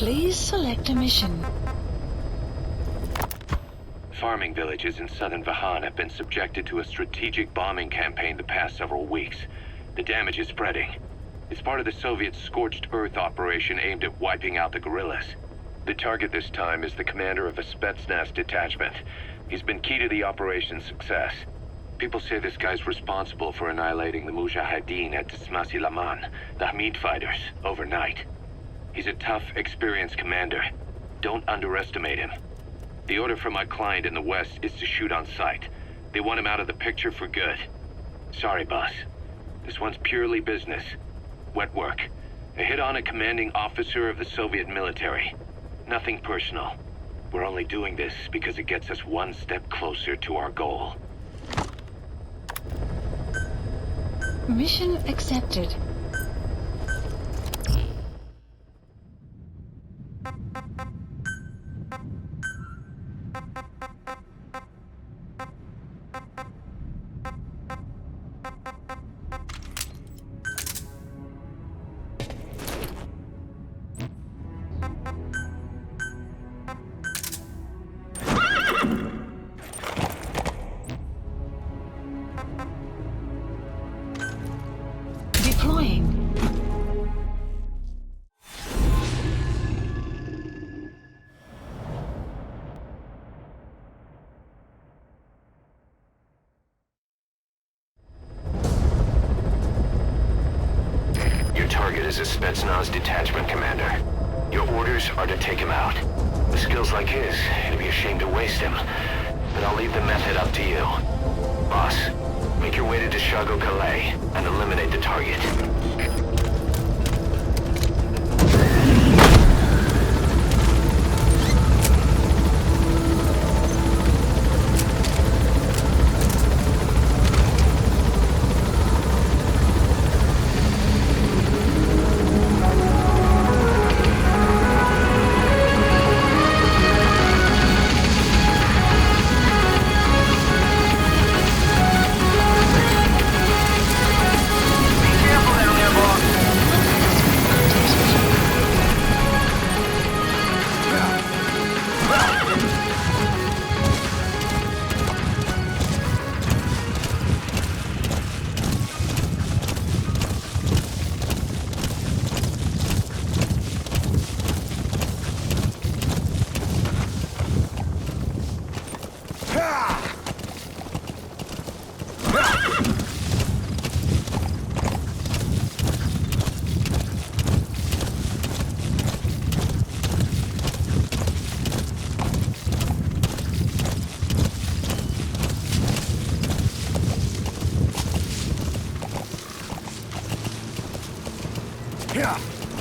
Please select a mission. Farming villages in southern Vahan have been subjected to a strategic bombing campaign the past several weeks. The damage is spreading. It's part of the Soviet Scorched Earth operation aimed at wiping out the guerrillas. The target this time is the commander of a Spetsnaz detachment. He's been key to the operation's success. People say this guy's responsible for annihilating the Mujahideen at Tismasi Laman, the Hamid fighters, overnight. He's a tough, experienced commander. Don't underestimate him. The order from my client in the west is to shoot on sight. They want him out of the picture for good. Sorry, boss. This one's purely business. Wet work. A hit on a commanding officer of the Soviet military. Nothing personal. We're only doing this because it gets us one step closer to our goal. Mission accepted. Deploying. Your target is a Spetsnaz detachment commander. Your orders are to take him out. With skills like his, it'd be a shame to waste him. But I'll leave the method up to you. Boss, make your way to Deshago Calais and eliminate the target.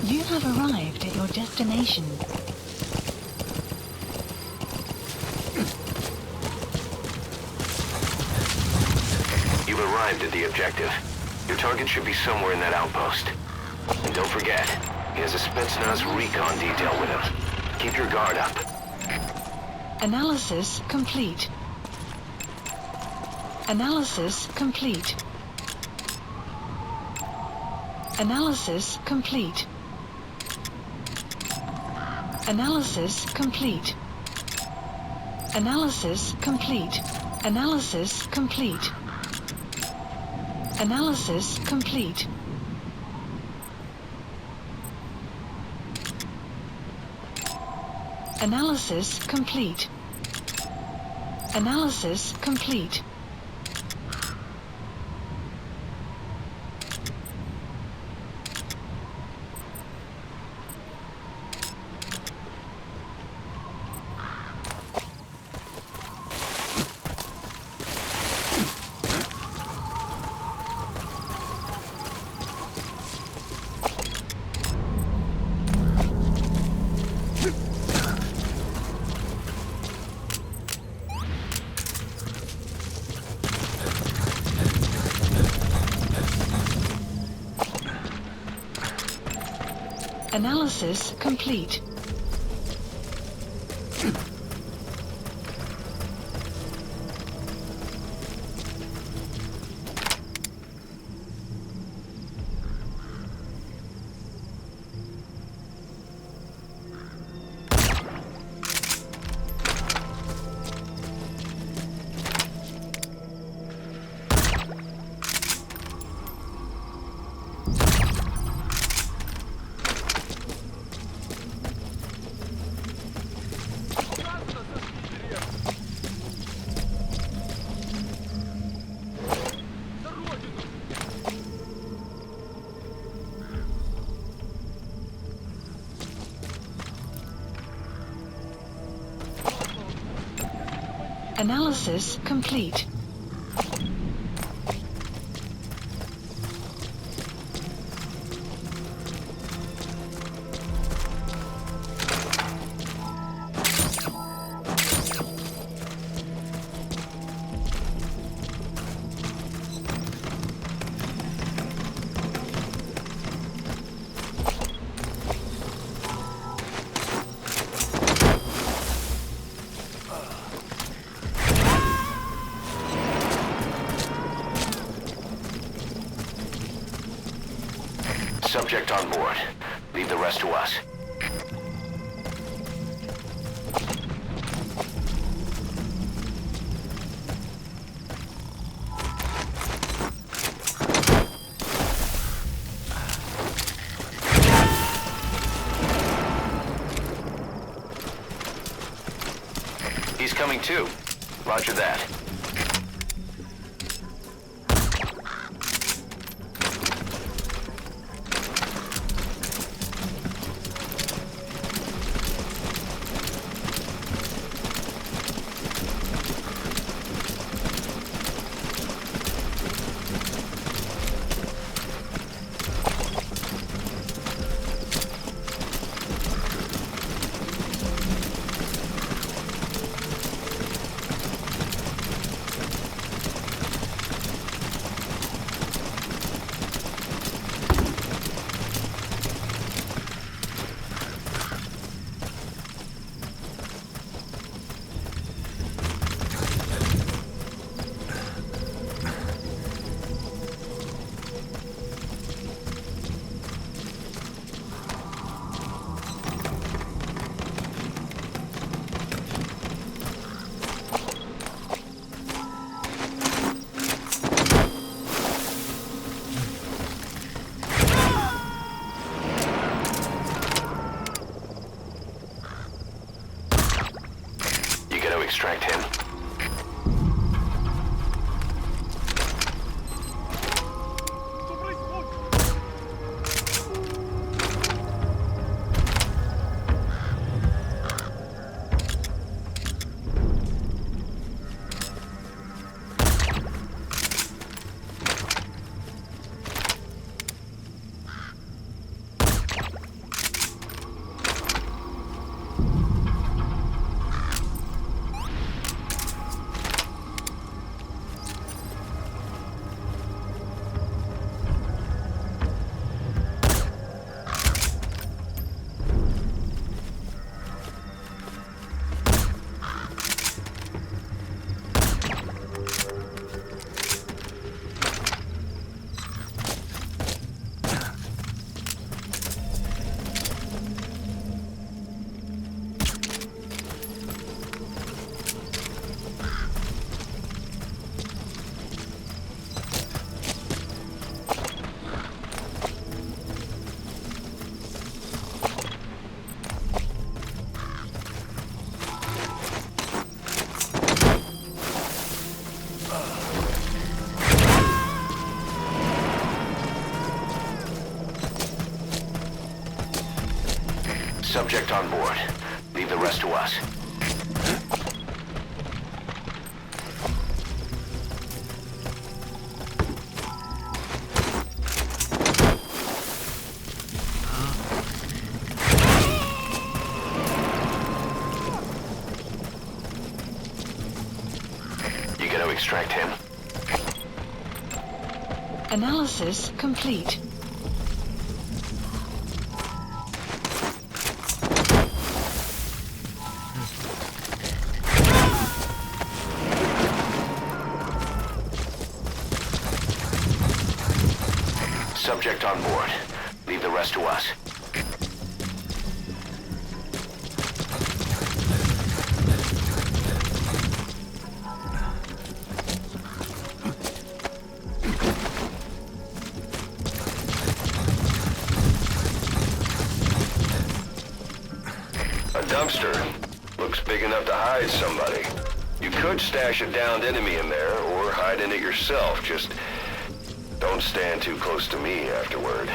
You have arrived at your destination. You've arrived at the objective. Your target should be somewhere in that outpost. And don't forget, he has a Spetsnaz recon detail with him. Keep your guard up. Analysis complete. Analysis complete. Analysis complete. Analysis complete. Analysis complete. Analysis complete. Analysis complete. Analysis complete. Analysis complete. Analysis complete. Analysis complete. Subject on board. Leave the rest to us. He's coming too. Roger that. Extract him. Subject on board. Leave the rest to us. You gonna extract him? Analysis complete. Subject on board. Leave the rest to us. A dumpster. Looks big enough to hide somebody. You could stash a downed enemy in there, or hide in it yourself. Just don't stand too close to me afterward.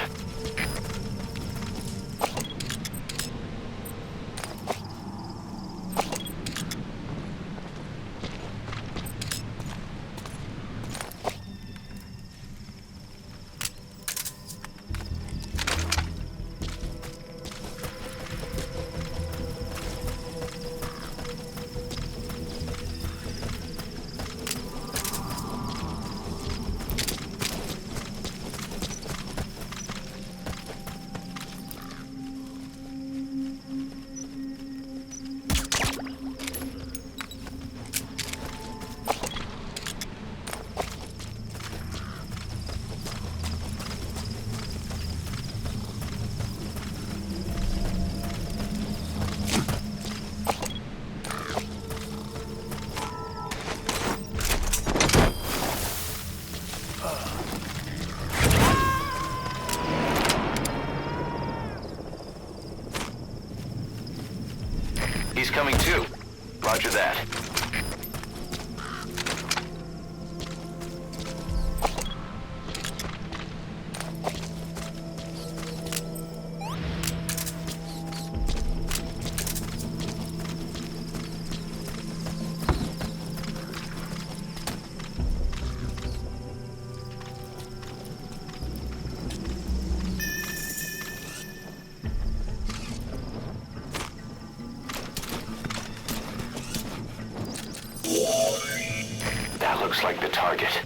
He's coming too. Roger that. That looks like the target.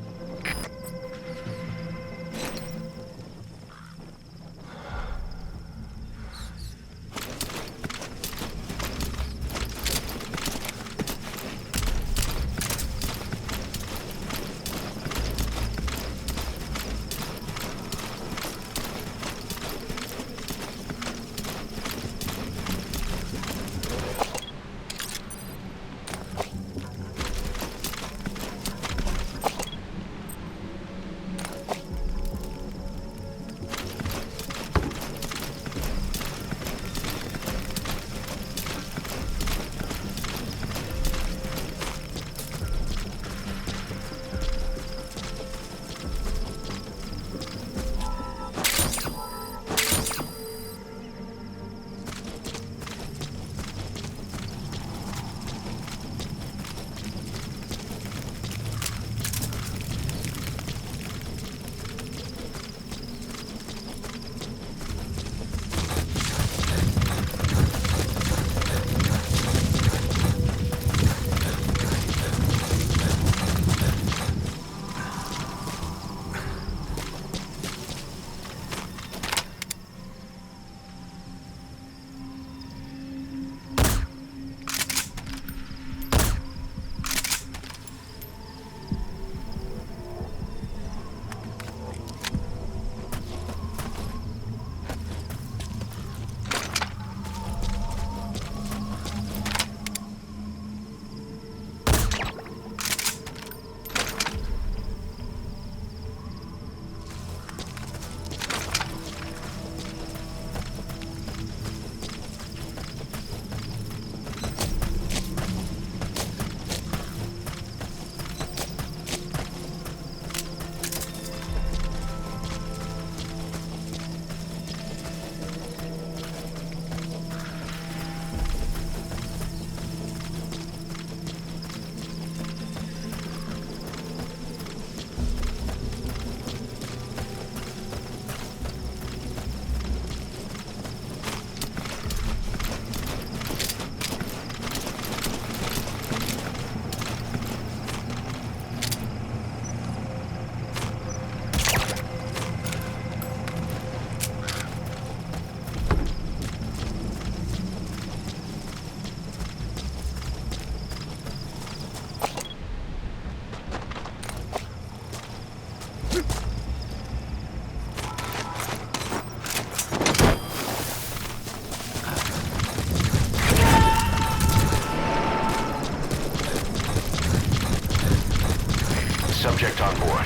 Subject on board.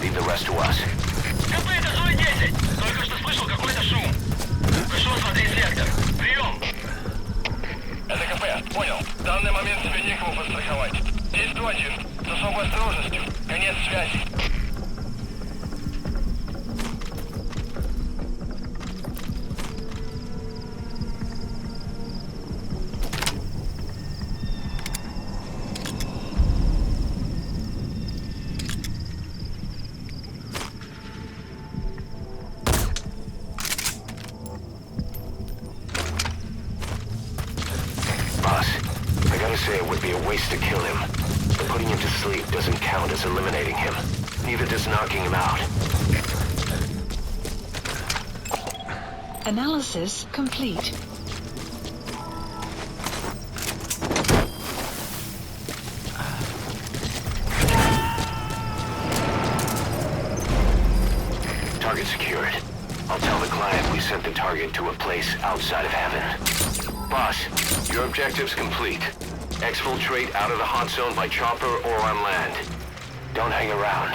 Leave the rest to us. КП, это Зой-10. Только что слышал какой-то шум. Пришел смотреть сектор. Прием! Это КП, понял. В данный момент тебе некому подстраховать. Действуй один. С особой осторожностью. Конец связи. Boss, I gotta say it would be a waste to kill him. But putting him to sleep doesn't count as eliminating him. Neither does knocking him out. Analysis complete. Target secured. I'll tell the client we sent the target to a place outside of heaven. Boss, your objective's complete. Exfiltrate out of the hot zone by chopper or on land. Don't hang around.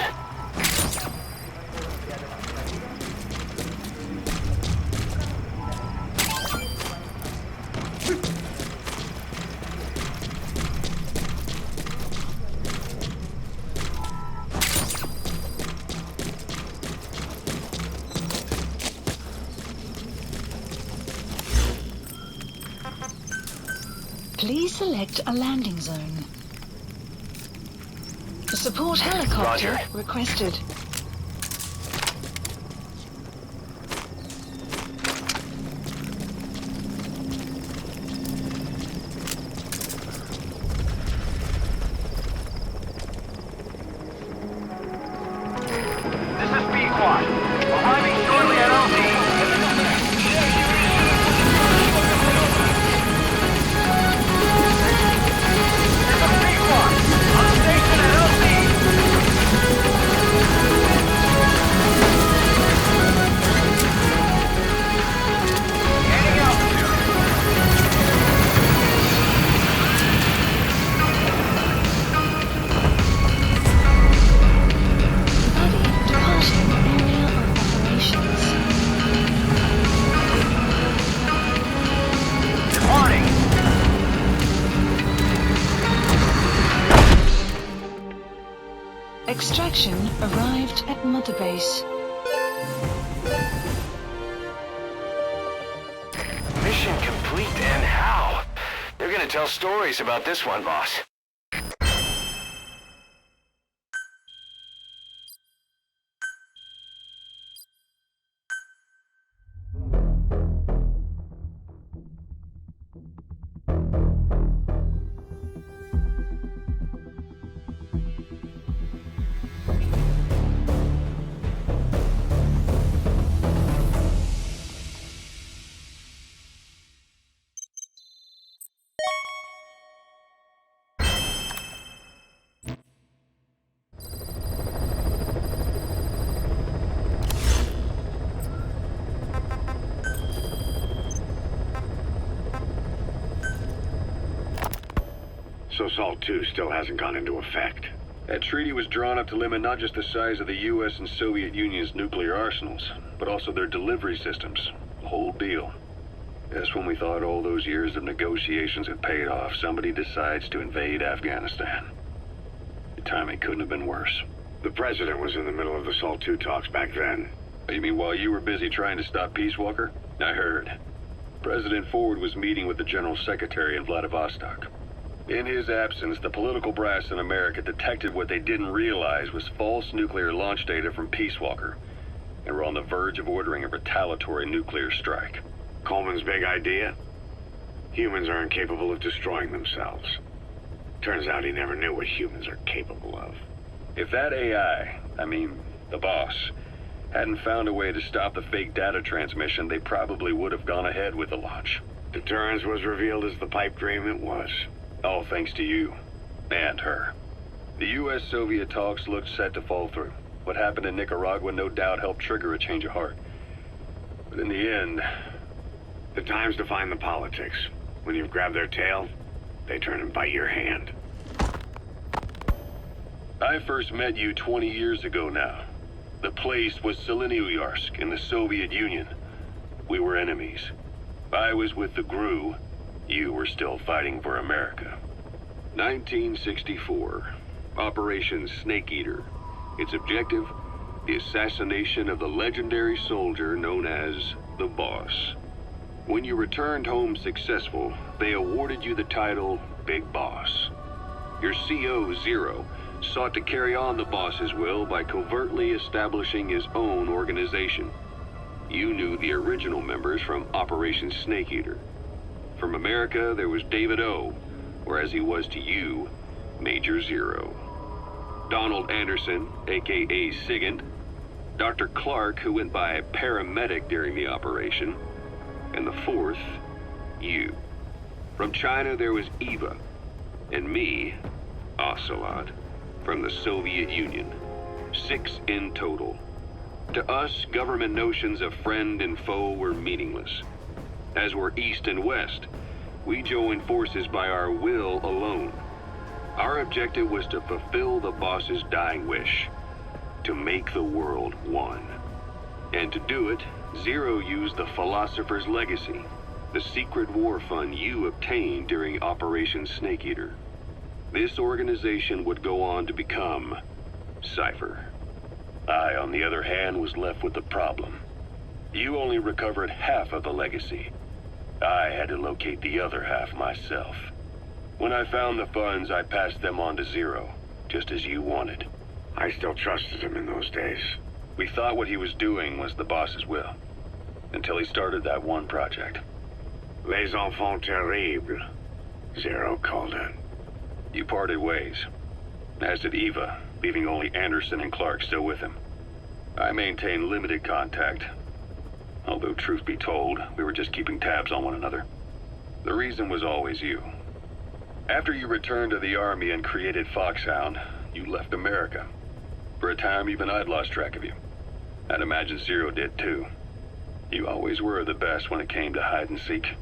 Please select a landing zone. Support helicopter Roger. requested. This is Pequod. Arriving shortly at LZ. This is Pequod. On station at LZ. Gaining altitude. Buddy, departing area of operations. Departing. Extraction arrived at Mother Base. Mission complete, and how? They're gonna tell stories about this one, boss. So SALT II still hasn't gone into effect. That treaty was drawn up to limit not just the size of the U.S. and Soviet Union's nuclear arsenals, but also their delivery systems. The whole deal. Just when we thought all those years of negotiations had paid off, somebody decides to invade Afghanistan. The timing couldn't have been worse. The president was in the middle of the SALT II talks back then. You mean while you were busy trying to stop Peace Walker? I heard. President Ford was meeting with the General Secretary in Vladivostok. In his absence, the political brass in America detected what they didn't realize was false nuclear launch data from Peace Walker, and were on the verge of ordering a retaliatory nuclear strike. Coleman's big idea? Humans are incapable of destroying themselves. Turns out he never knew what humans are capable of. If that AI, the boss, hadn't found a way to stop the fake data transmission, they probably would have gone ahead with the launch. Deterrence was revealed as the pipe dream it was. All thanks to you. And her. The U.S.-Soviet talks looked set to fall through. What happened in Nicaragua no doubt helped trigger a change of heart. But in the end, the time's to find the politics. When you've grabbed their tail, they turn and bite your hand. I first met you 20 years ago now. The place was Selenouyarsk in the Soviet Union. We were enemies. I was with the GRU. You were still fighting for America. 1964. Operation Snake Eater. Its objective? The assassination of the legendary soldier known as the Boss. When you returned home successful, they awarded you the title Big Boss. Your CO, Zero, sought to carry on the boss's will by covertly establishing his own organization. You knew the original members from Operation Snake Eater. From America, there was David O, or as he was to you, Major Zero. Donald Anderson, aka Sigint, Dr. Clark, who went by paramedic during the operation, and the fourth, you. From China, there was Eva, and me, Ocelot, from the Soviet Union. 6 in total. To us, government notions of friend and foe were meaningless. As were East and West, we joined forces by our will alone. Our objective was to fulfill the boss's dying wish, to make the world one. And to do it, Zero used the Philosopher's Legacy, the secret war fund you obtained during Operation Snake Eater. This organization would go on to become Cypher. I, on the other hand, was left with the problem. You only recovered half of the legacy. I had to locate the other half myself. When I found the funds, I passed them on to Zero, just as you wanted. I still trusted him in those days. We thought what he was doing was the boss's will, until he started that one project. Les enfants terribles, Zero called it. You parted ways, as did Eva, leaving only Anderson and Clark still with him. I maintained limited contact, although truth be told, we were just keeping tabs on one another. The reason was always you. After you returned to the Army and created Foxhound, you left America. For a time, even I'd lost track of you. I'd imagine Zero did too. You always were the best when it came to hide and seek.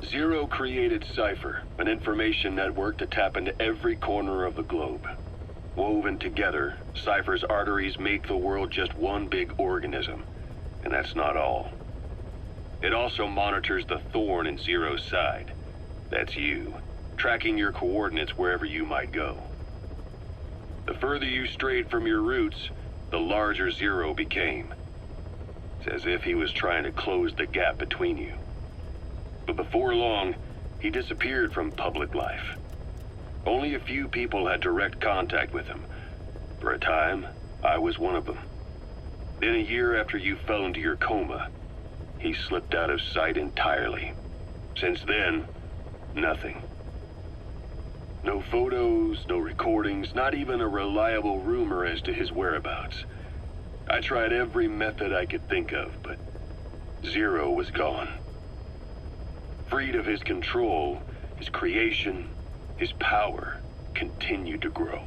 Zero created Cypher, an information network to tap into every corner of the globe. Woven together, Cypher's arteries make the world just one big organism. And that's not all. It also monitors the thorn in Zero's side. That's you, tracking your coordinates wherever you might go. The further you strayed from your roots, the larger Zero became. It's as if he was trying to close the gap between you. But before long, he disappeared from public life. Only a few people had direct contact with him. For a time, I was one of them. Then a year after you fell into your coma, he slipped out of sight entirely. Since then, nothing. No photos, no recordings, not even a reliable rumor as to his whereabouts. I tried every method I could think of, but Zero was gone. Freed of his control, his creation, his power continued to grow.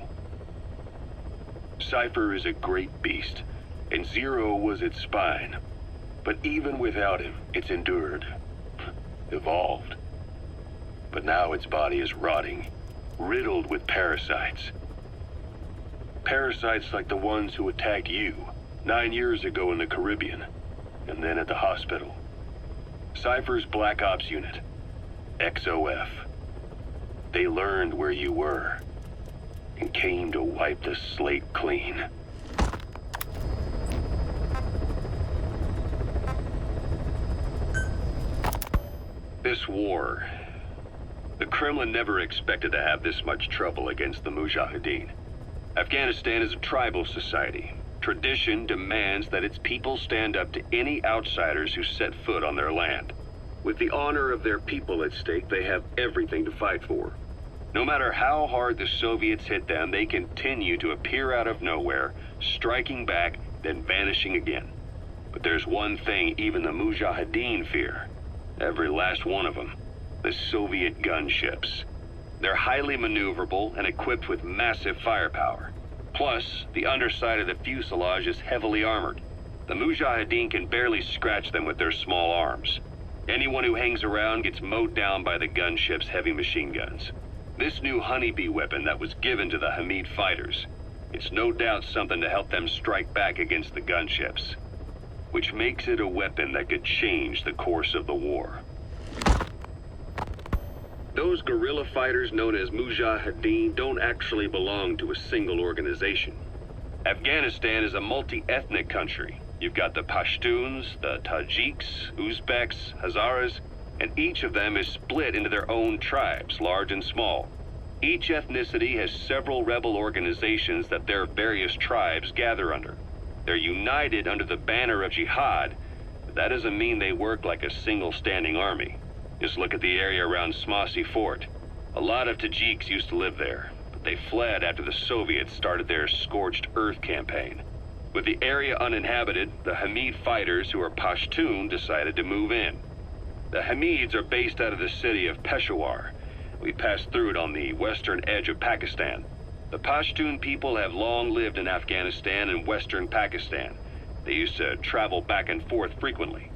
Cypher is a great beast, and Zero was its spine. But even without him, it's endured, evolved. But now its body is rotting, riddled with parasites. Parasites like the ones who attacked you 9 years ago in the Caribbean, and then at the hospital. Cypher's Black Ops Unit, XOF. They learned where you were, and came to wipe the slate clean. This war, the Kremlin never expected to have this much trouble against the Mujahideen. Afghanistan is a tribal society. Tradition demands that its people stand up to any outsiders who set foot on their land. With the honor of their people at stake, they have everything to fight for. No matter how hard the Soviets hit them, they continue to appear out of nowhere, striking back, then vanishing again. But there's one thing even the Mujahideen fear. Every last one of them. The Soviet gunships. They're highly maneuverable and equipped with massive firepower. Plus, the underside of the fuselage is heavily armored. The Mujahideen can barely scratch them with their small arms. Anyone who hangs around gets mowed down by the gunship's heavy machine guns. This new honeybee weapon that was given to the Hamid fighters, it's no doubt something to help them strike back against the gunships, which makes it a weapon that could change the course of the war. Those guerrilla fighters known as Mujahideen don't actually belong to a single organization. Afghanistan is a multi-ethnic country. You've got the Pashtuns, the Tajiks, Uzbeks, Hazaras, and each of them is split into their own tribes, large and small. Each ethnicity has several rebel organizations that their various tribes gather under. They're united under the banner of jihad, but that doesn't mean they work like a single standing army. Just look at the area around Smasy Fort. A lot of Tajiks used to live there, but they fled after the Soviets started their Scorched Earth campaign. With the area uninhabited, the Hamid fighters who are Pashtun decided to move in. The Hamids are based out of the city of Peshawar. We passed through it on the western edge of Pakistan. The Pashtun people have long lived in Afghanistan and western Pakistan. They used to travel back and forth frequently.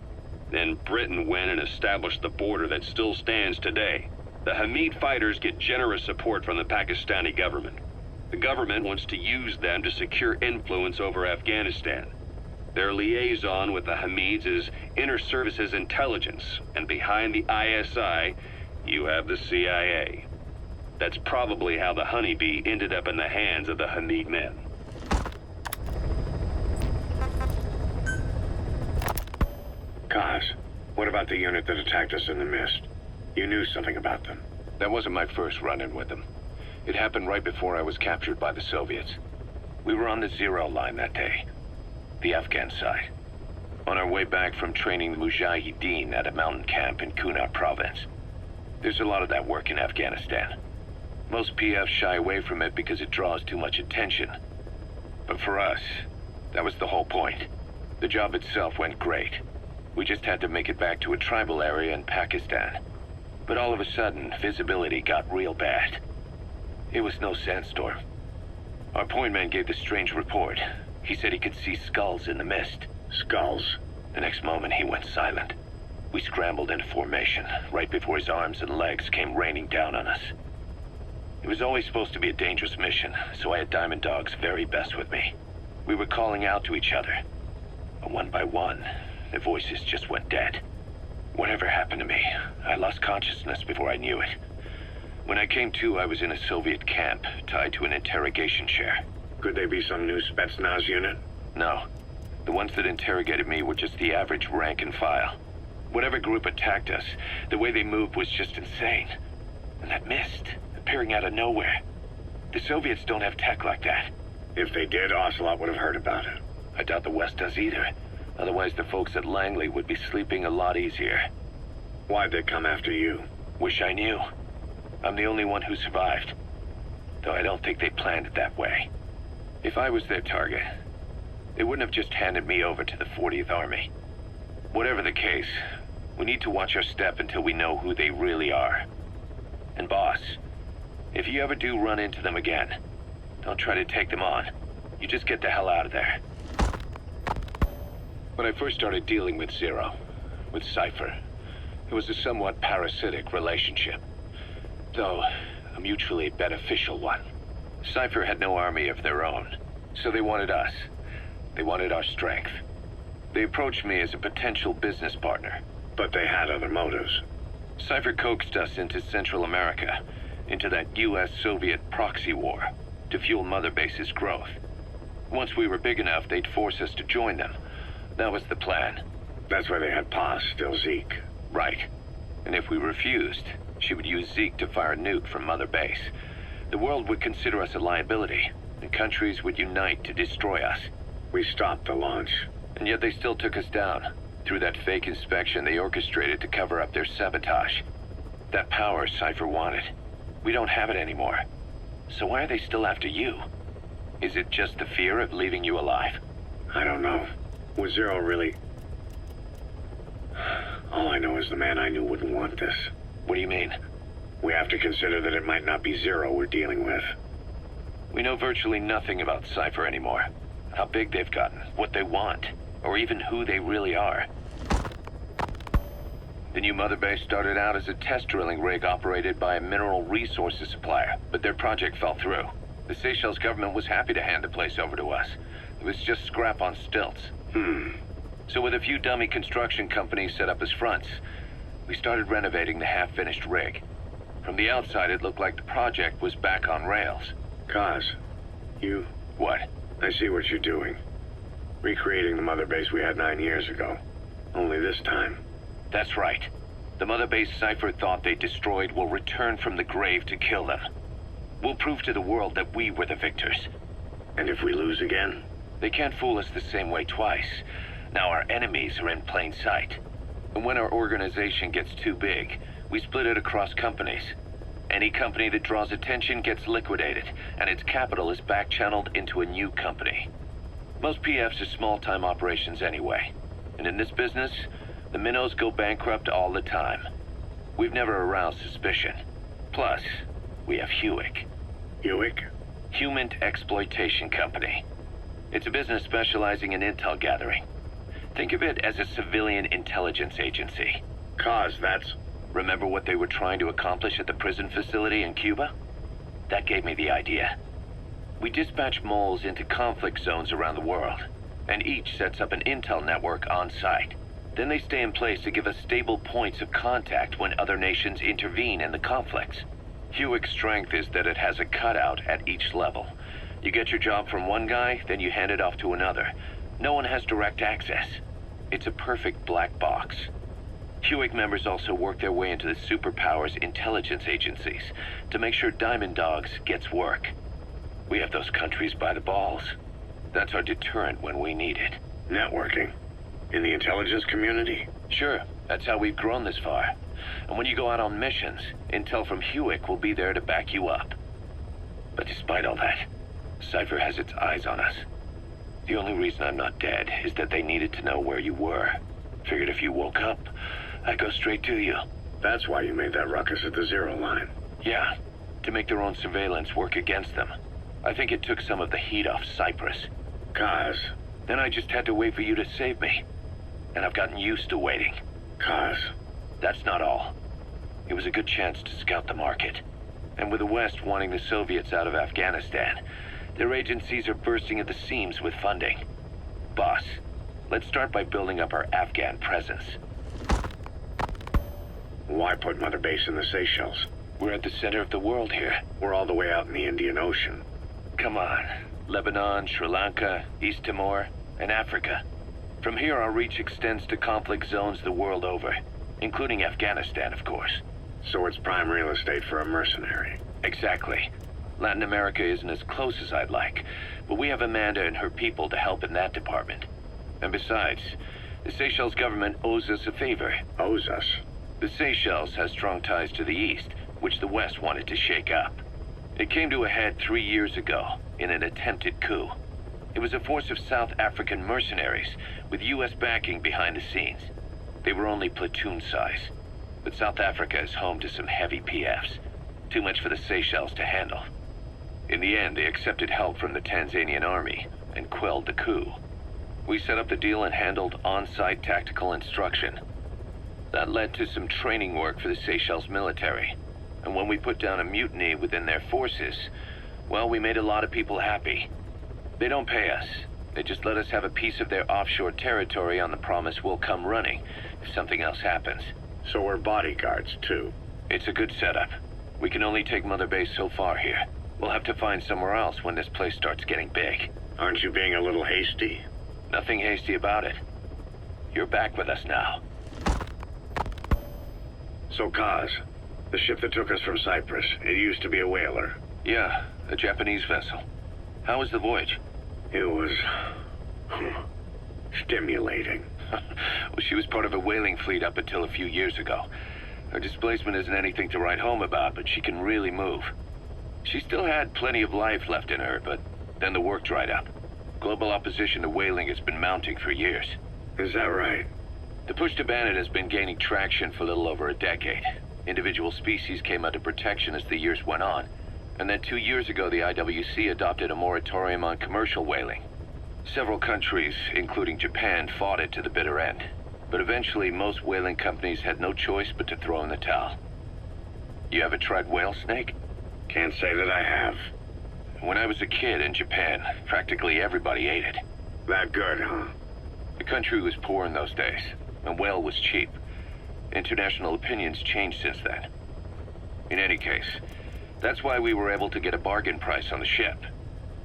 Then Britain went and established the border that still stands today. The Hamid fighters get generous support from the Pakistani government. The government wants to use them to secure influence over Afghanistan. Their liaison with the Hamids is Inter-Services Intelligence, and behind the ISI, you have the CIA. That's probably how the honeybee ended up in the hands of the Hamid men. Kaz, what about the unit that attacked us in the mist? You knew something about them. That wasn't my first run-in with them. It happened right before I was captured by the Soviets. We were on the Zero line that day, the Afghan side. On our way back from training the Mujahideen at a mountain camp in Kunar province. There's a lot of that work in Afghanistan. Most PFs shy away from it because it draws too much attention. But for us, that was the whole point. The job itself went great. We just had to make it back to a tribal area in Pakistan. But all of a sudden, visibility got real bad. It was no sandstorm. Our point man gave the strange report. He said he could see skulls in the mist. Skulls. The next moment, he went silent. We scrambled into formation, right before his arms and legs came raining down on us. It was always supposed to be a dangerous mission, so I had Diamond Dog's very best with me. We were calling out to each other. But one by one, the voices just went dead. Whatever happened to me, I lost consciousness before I knew it. When I came to, I was in a Soviet camp, tied to an interrogation chair. Could they be some new Spetsnaz unit? No. The ones that interrogated me were just the average rank and file. Whatever group attacked us, the way they moved was just insane. And that mist, appearing out of nowhere. The Soviets don't have tech like that. If they did, Ocelot would have heard about it. I doubt the West does either. Otherwise, the folks at Langley would be sleeping a lot easier. Why'd they come after you? Wish I knew. I'm the only one who survived. Though I don't think they planned it that way. If I was their target, they wouldn't have just handed me over to the 40th Army. Whatever the case, we need to watch our step until we know who they really are. And boss, if you ever do run into them again, don't try to take them on. You just get the hell out of there. When I first started dealing with Zero, with Cypher, it was a somewhat parasitic relationship. Though, a mutually beneficial one. Cypher had no army of their own, so they wanted us. They wanted our strength. They approached me as a potential business partner. But they had other motives. Cypher coaxed us into Central America, into that US-Soviet proxy war, to fuel Mother Base's growth. Once we were big enough, they'd force us to join them. That was the plan. That's why they had Paz, still Zeke. Right. And if we refused, she would use Zeke to fire a nuke from Mother Base. The world would consider us a liability, and countries would unite to destroy us. We stopped the launch. And yet they still took us down. Through that fake inspection they orchestrated to cover up their sabotage. That power Cypher wanted. We don't have it anymore. So why are they still after you? Is it just the fear of leaving you alive? I don't know. Was Zero really... All I know is the man I knew wouldn't want this. What do you mean? We have to consider that it might not be Zero we're dealing with. We know virtually nothing about Cypher anymore. How big they've gotten, what they want, or even who they really are. The new Mother Base started out as a test drilling rig operated by a mineral resources supplier, but their project fell through. The Seychelles government was happy to hand the place over to us. It was just scrap on stilts. So with a few dummy construction companies set up as fronts, we started renovating the half-finished rig. From the outside, it looked like the project was back on rails. Kaz, you... What? I see what you're doing. Recreating the Mother Base we had 9 years ago. Only this time. That's right. The Mother Base Cypher thought they destroyed will return from the grave to kill them. We'll prove to the world that we were the victors. And if we lose again? They can't fool us the same way twice. Now our enemies are in plain sight. And when our organization gets too big, we split it across companies. Any company that draws attention gets liquidated, and its capital is back-channeled into a new company. Most PFs are small-time operations anyway. And in this business, the minnows go bankrupt all the time. We've never aroused suspicion. Plus, we have Hewick. Hewick? Human Exploitation Company. It's a business specializing in intel gathering. Think of it as a civilian intelligence agency. Kaz, that's... Remember what they were trying to accomplish at the prison facility in Cuba? That gave me the idea. We dispatch moles into conflict zones around the world, and each sets up an intel network on site. Then they stay in place to give us stable points of contact when other nations intervene in the conflicts. Hewick's strength is that it has a cutout at each level. You get your job from one guy, then you hand it off to another. No one has direct access. It's a perfect black box. Hewick members also work their way into the superpowers intelligence agencies to make sure Diamond Dogs gets work. We have those countries by the balls. That's our deterrent when we need it. Networking? In the intelligence community? Sure, that's how we've grown this far. And when you go out on missions, intel from Hewick will be there to back you up. But despite all that, Cypher has its eyes on us. The only reason I'm not dead is that they needed to know where you were. Figured if you woke up, I'd go straight to you. That's why you made that ruckus at the Zero Line. Yeah, to make their own surveillance work against them. I think it took some of the heat off Cyprus. Kaz. Then I just had to wait for you to save me. And I've gotten used to waiting. Kaz. That's not all. It was a good chance to scout the market. And with the West wanting the Soviets out of Afghanistan, their agencies are bursting at the seams with funding. Boss, let's start by building up our Afghan presence. Why put Mother Base in the Seychelles? We're at the center of the world here. We're all the way out in the Indian Ocean. Come on. Lebanon, Sri Lanka, East Timor, and Africa. From here, our reach extends to conflict zones the world over, including Afghanistan, of course. So it's prime real estate for a mercenary. Exactly. Latin America isn't as close as I'd like, but we have Amanda and her people to help in that department. And besides, the Seychelles government owes us a favor. Owes us? The Seychelles has strong ties to the east, which the West wanted to shake up. It came to a head 3 years ago, in an attempted coup. It was a force of South African mercenaries, with U.S. backing behind the scenes. They were only platoon size, but South Africa is home to some heavy PFs. Too much for the Seychelles to handle. In the end, they accepted help from the Tanzanian army and quelled the coup. We set up the deal and handled on-site tactical instruction. That led to some training work for the Seychelles military. And when we put down a mutiny within their forces, well, we made a lot of people happy. They don't pay us. They just let us have a piece of their offshore territory on the promise we'll come running if something else happens. So we're bodyguards, too. It's a good setup. We can only take Mother Base so far here. We'll have to find somewhere else when this place starts getting big. Aren't you being a little hasty? Nothing hasty about it. You're back with us now. So Kaz, the ship that took us from Cyprus, it used to be a whaler. Yeah, a Japanese vessel. How was the voyage? It was... stimulating. Well, she was part of a whaling fleet up until a few years ago. Her displacement isn't anything to write home about, but she can really move. She still had plenty of life left in her, but then the work dried up. Global opposition to whaling has been mounting for years. Is that right? The push to ban it has been gaining traction for a little over a decade. Individual species came under protection as the years went on. And then 2 years ago, the IWC adopted a moratorium on commercial whaling. Several countries, including Japan, fought it to the bitter end. But eventually, most whaling companies had no choice but to throw in the towel. You ever tried whale snake? Can't say that I have. When I was a kid in Japan, practically everybody ate it. That good, huh? The country was poor in those days, and whale was cheap. International opinions changed since then. In any case, that's why we were able to get a bargain price on the ship.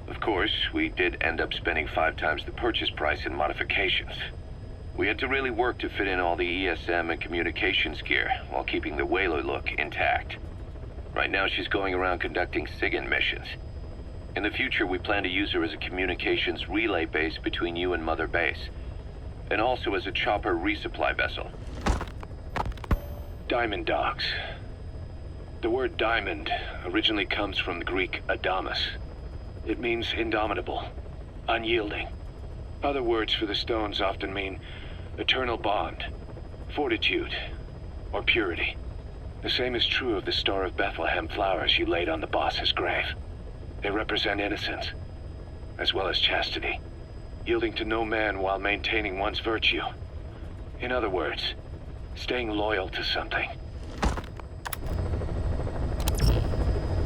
Of course, we did end up spending 5 times the purchase price in modifications. We had to really work to fit in all the ESM and communications gear while keeping the whaler look intact. Right now, she's going around conducting SIGINT missions. In the future, we plan to use her as a communications relay base between you and Mother Base, and also as a chopper resupply vessel. Diamond Dogs. The word diamond originally comes from the Greek adamas. It means indomitable, unyielding. Other words for the stones often mean eternal bond, fortitude, or purity. The same is true of the Star of Bethlehem flowers you laid on the boss's grave. They represent innocence, as well as chastity, yielding to no man while maintaining one's virtue. In other words, staying loyal to something.